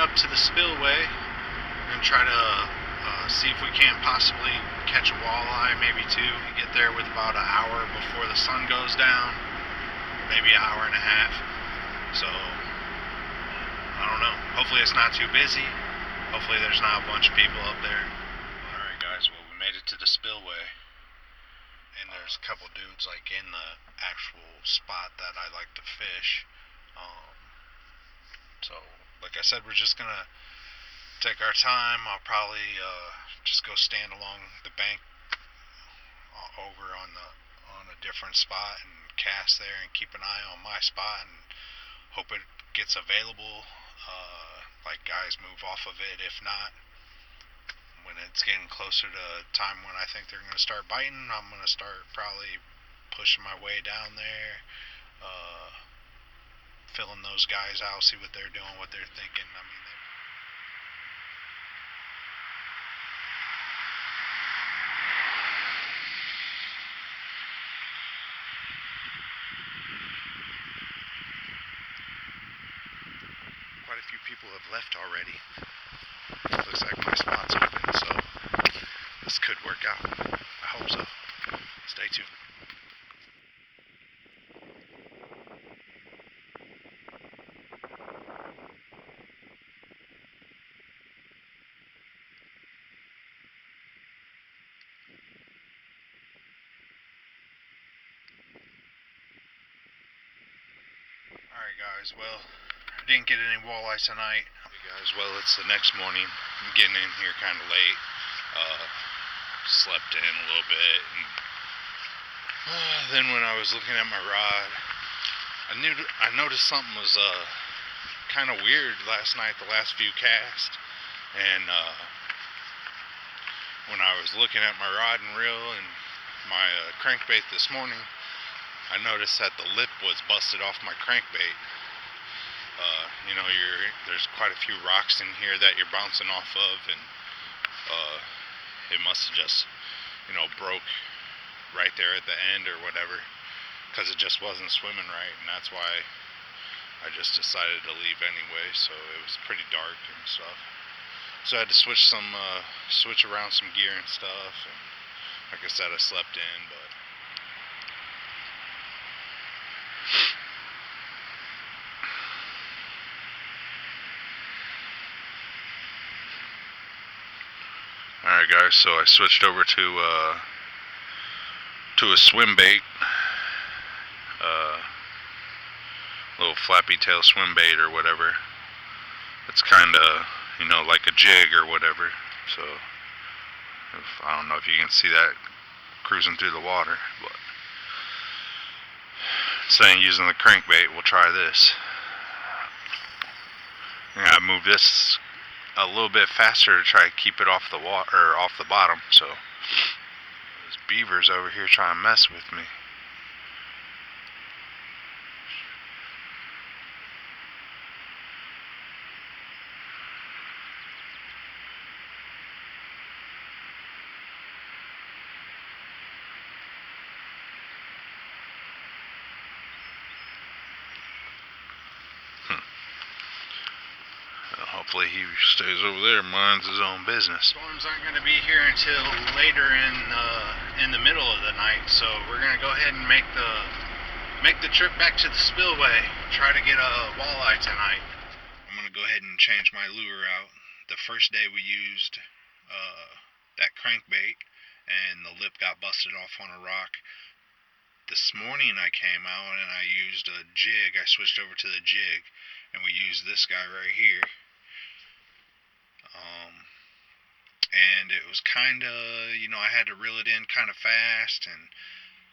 up to the Spillway and try to see if we can't possibly catch a walleye, maybe two. We get there with about an hour before the sun goes down, maybe an hour and a half. So, I don't know. Hopefully it's not too busy. Hopefully there's not a bunch of people up there. Alright guys, well we made it to the Spillway. And there's a couple dudes like in the actual spot that I like to fish. So, like I said, we're just gonna take our time. I'll probably just go stand along the bank over on a different spot and cast there and keep an eye on my spot and hope it gets available. Like guys move off of it. If not, when it's getting closer to time when I think they're going to start biting, I'm going to start probably pushing my way down there, filling those guys out, see what they're doing, what they're thinking. I mean, quite a few people have left already. Looks like my spot's open, so this could work out. I hope so. Stay tuned. Alright guys, well, I didn't get any walleye tonight. Hey guys, well, it's the next morning. I'm getting in here kind of late. Slept in a little bit. And then when I was looking at my rod, I noticed something was kind of weird last night, the last few casts. And when I was looking at my rod and reel and my crankbait this morning, I noticed that the lip was busted off my crankbait. There's quite a few rocks in here that you're bouncing off of, and it must have just, broke right there at the end or whatever, because it just wasn't swimming right, and that's why I just decided to leave anyway. So it was pretty dark and stuff. So I had to switch around some gear and stuff, and like I said, I slept in, but alright guys, so I switched over to a swim bait, little flappy tail swim bait or whatever. It's kind of, like a jig or whatever. So I don't know if you can see that cruising through the water, but instead of using the crankbait, we'll try this. I gotta move this a little bit faster to try to keep it off the water, or off the bottom. So there's beavers over here trying to mess with me. Hopefully he stays over there, minds his own business. Storms aren't going to be here until later in the middle of the night, so we're going to go ahead and make the trip back to the Spillway. Try to get a walleye tonight. I'm going to go ahead and change my lure out. The first day we used that crankbait, and the lip got busted off on a rock. This morning I came out and I used a jig. I switched over to the jig, and we used this guy right here. And it was kind of, I had to reel it in kind of fast and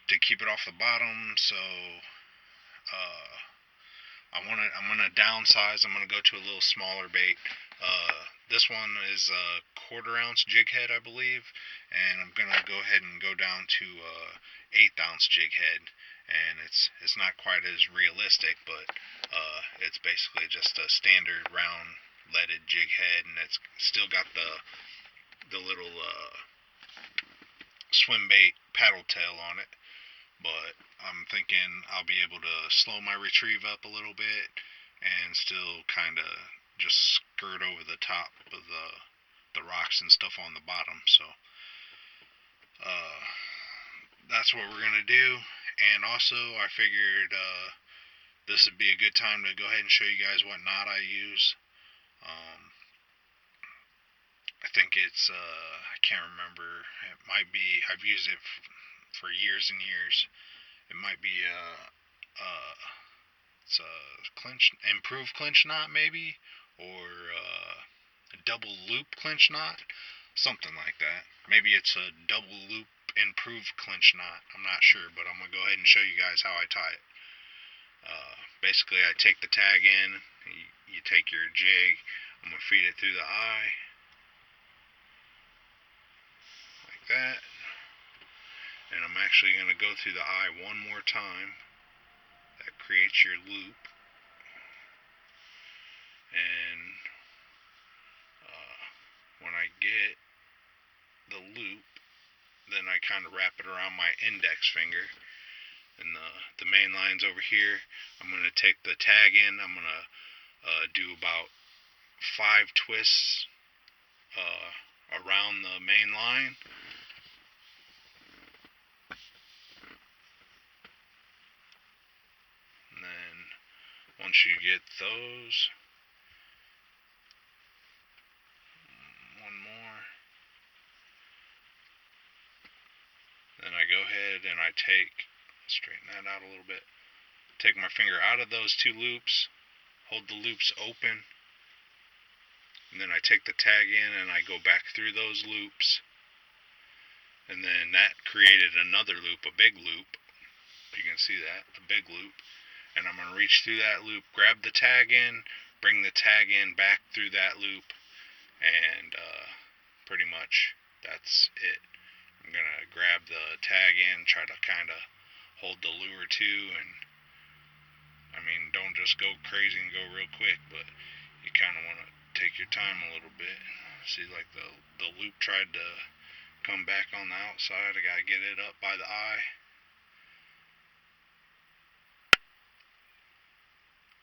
to keep it off the bottom. So I'm gonna downsize. I'm gonna go to a little smaller bait. This one is a 1/4 ounce jig head, I believe, and I'm gonna go ahead and go down to 1/8 ounce jig head. And it's not quite as realistic, but it's basically just a standard round leaded jig head, and it's still got the little swim bait paddle tail on it. But I'm thinking I'll be able to slow my retrieve up a little bit and still kind of just skirt over the top of the rocks and stuff on the bottom. So that's what we're gonna do. And also, I figured this would be a good time to go ahead and show you guys what knot I use. I think it's I can't remember. It might be, I've used it for years and years. It might be it's a improved clinch knot maybe, or a double loop clinch knot, something like that. Maybe it's a double loop improved clinch knot. I'm not sure, but I'm gonna go ahead and show you guys how I tie it. Basically, I take the tag in. You take your jig. I'm gonna feed it through the eye, like that. And I'm actually gonna go through the eye one more time. That creates your loop. And when I get the loop, then I kind of wrap it around my index finger. And the main line's over here. I'm going to take the tag in. I'm going to do about 5 twists around the main line. And then once you get those, one more. Then I go ahead and I straighten that out a little bit. Take my finger out of those 2 loops, hold the loops open, and then I take the tag in and I go back through those loops. And then that created another loop, a big loop. You can see that, a big loop. And I'm going to reach through that loop, grab the tag in, bring the tag in back through that loop, and pretty much that's it. I'm going to grab the tag in, try to kind of hold the lure too, and I mean, don't just go crazy and go real quick, but you kind of want to take your time a little bit. See, like the loop tried to come back on the outside. I got to get it up by the eye.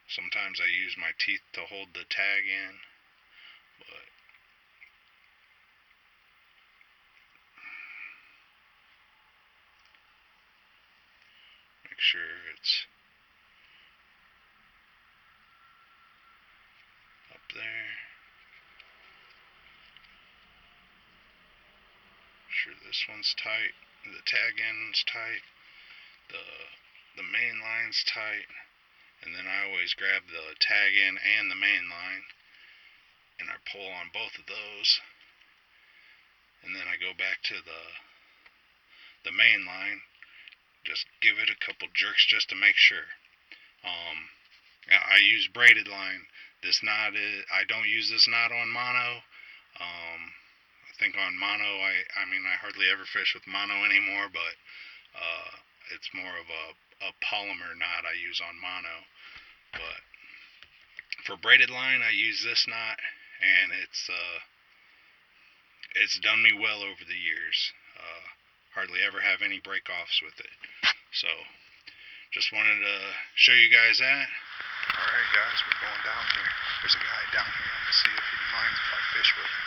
Sometimes I use my teeth to hold the tag in, but make sure it's up there. Make sure this one's tight, the tag end's tight, the main line's tight, and then I always grab the tag in and the main line, and I pull on both of those, and then I go back to the main line. Just give it a couple jerks just to make sure. I use braided line. This knot I don't use this knot on mono. I think on mono, I mean, I hardly ever fish with mono anymore, but it's more of a polymer knot I use on mono. But for braided line, I use this knot, and it's done me well over the years. Hardly ever have any break-offs with it. So, just wanted to show you guys that. Alright guys, we're going down here. There's a guy down here. I'm going to see if he minds if I fish with him.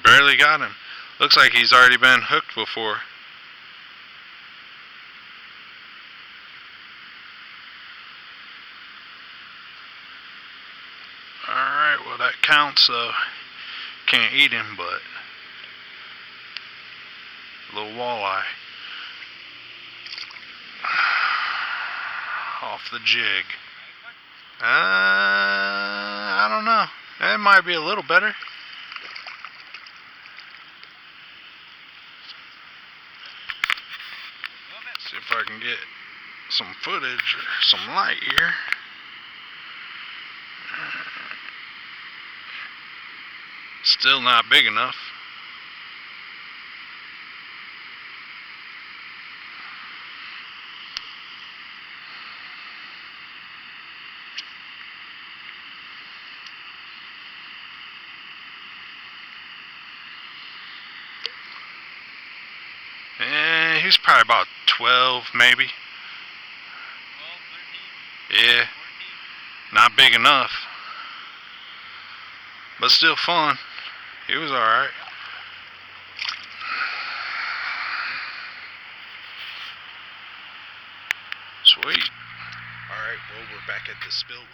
Barely got him. Looks like he's already been hooked before. Alright, well that counts, so can't eat him, but a little walleye. Off the jig. I don't know. It might be a little better. See if I can get some footage or some light here. Still not big enough. probably about 12 maybe. 12, 13, Yeah, 14. not big enough, but still fun. He was alright. Sweet. Alright, well, we're back at the Spillway.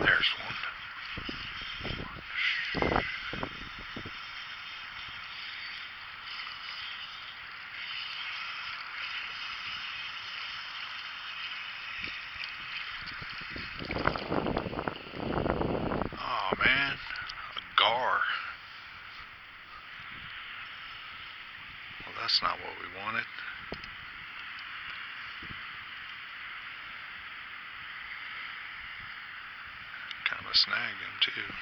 There's one. Oh man, a gar. Well, that's not what we wanted. Kind of snagged him too.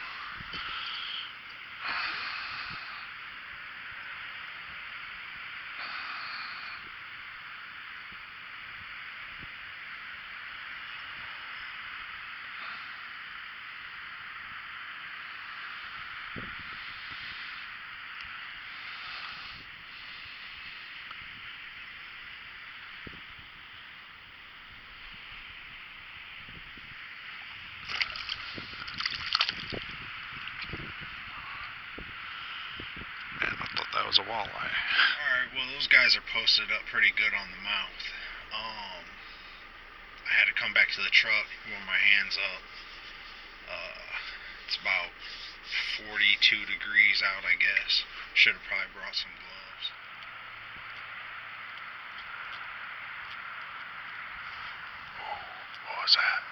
Man, I thought that was a walleye. Alright, well, those guys are posted up pretty good on the mouth. I had to come back to the truck, warm my hands up. It's about 42 degrees out, I guess. Should have probably brought some gloves. What was that?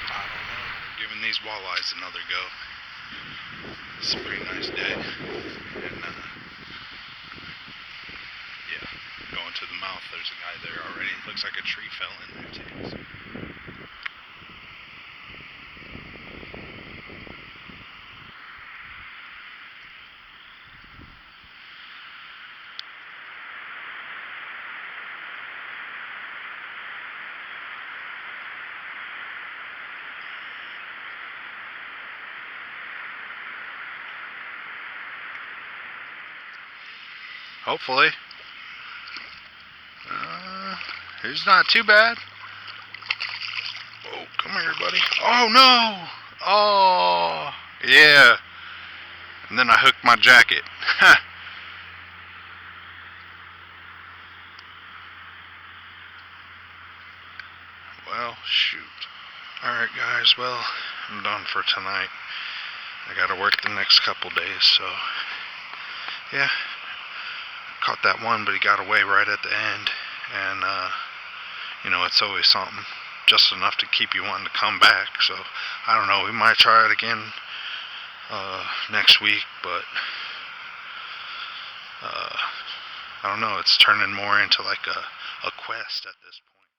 I don't know. We're giving these walleyes another go. It's a pretty nice day. And, yeah, going to the mouth, there's a guy there already. Looks like a tree fell in there too. So. Hopefully. He's not too bad. Oh, come here, buddy. Oh, no! Oh, yeah. And then I hooked my jacket. Well, shoot. Alright, guys. Well, I'm done for tonight. I gotta work the next couple days, so... Yeah. Caught that one, but he got away right at the end. And, you know, it's always something. Just enough to keep you wanting to come back. So, I don't know. We might try it again next week, but... I don't know. It's turning more into like a quest at this point.